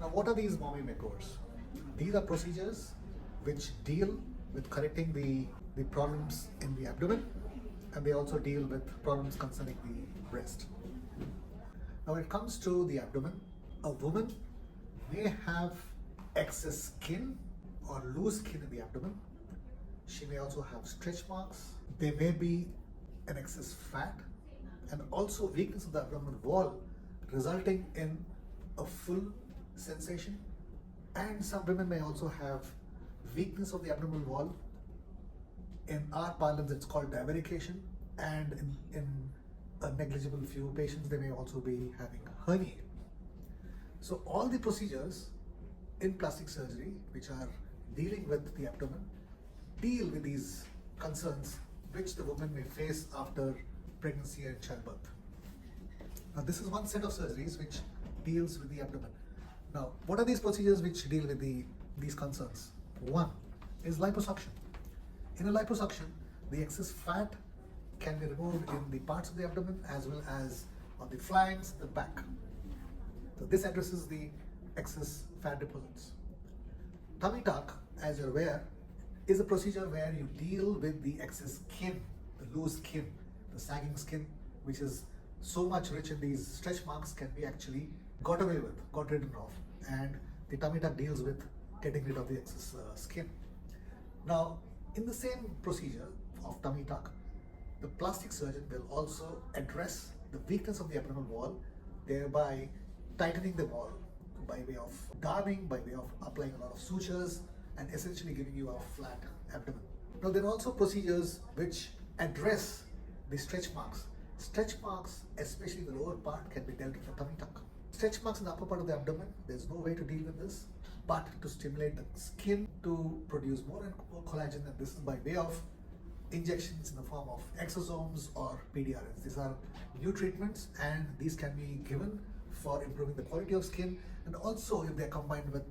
Now, what are these mommy makeovers? These are procedures which deal with correcting the problems in the abdomen, and they also deal with problems concerning the breast. Now, when it comes to the abdomen, a woman may have excess skin or loose skin in the abdomen. She may also have stretch marks. There may be an excess fat and also weakness of the abdominal wall, resulting in a full sensation. And some women may also have weakness of the abdominal wall. In our parlance, it's called divarication, and in a negligible few patients, they may also be having hernia. So all the procedures in plastic surgery which are dealing with the abdomen deal with these concerns which the woman may face after pregnancy and childbirth. Now, this is one set of surgeries which deals with the abdomen. Now, what are these procedures which deal with these concerns? One is liposuction. In a liposuction, the excess fat can be removed in the parts of the abdomen as well as on the flanks, the back. So this addresses the excess fat deposits. Tummy tuck, as you're aware, is a procedure where you deal with the excess skin, the loose skin, the sagging skin, which is so much rich in these stretch marks, can be actually got away with, got rid of, and the tummy tuck deals with getting rid of the excess skin. Now, in the same procedure of tummy tuck, the plastic surgeon will also address the weakness of the abdominal wall, thereby tightening the wall by way of darning, by way of applying a lot of sutures, and essentially giving you a flat abdomen. Now, there are also procedures which address the stretch marks. Stretch marks, especially the lower part, can be dealt with a tummy tuck. Stretch marks in the upper part of the abdomen, there's no way to deal with this but to stimulate the skin to produce more and more collagen, and this is by way of injections in the form of exosomes or PDRNs. These are new treatments, and these can be given for improving the quality of skin, and also if they're combined with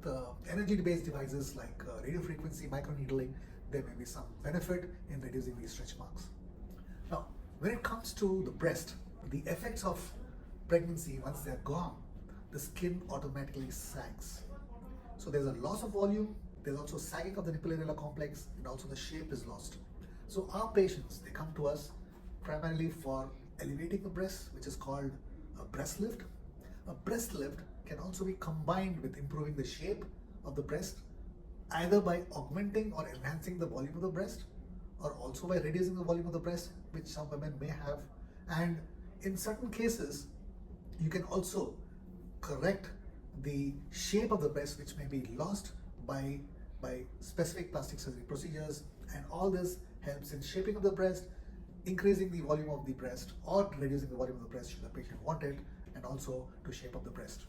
energy-based devices like radio frequency microneedling, there may be some benefit in reducing these stretch marks. Now, when it comes to the breast, the effects of pregnancy, once they're gone, the skin automatically sags. So there's a loss of volume, there's also sagging of the nipple areolar complex, and also the shape is lost. So our patients, they come to us primarily for elevating the breast, which is called a breast lift. A breast lift can also be combined with improving the shape of the breast, either by augmenting or enhancing the volume of the breast, or also by reducing the volume of the breast, which some women may have. And in certain cases, you can also correct the shape of the breast, which may be lost by specific plastic surgery procedures. And all this helps in shaping of the breast, increasing the volume of the breast, or reducing the volume of the breast should the patient want it, and also to shape up the breast.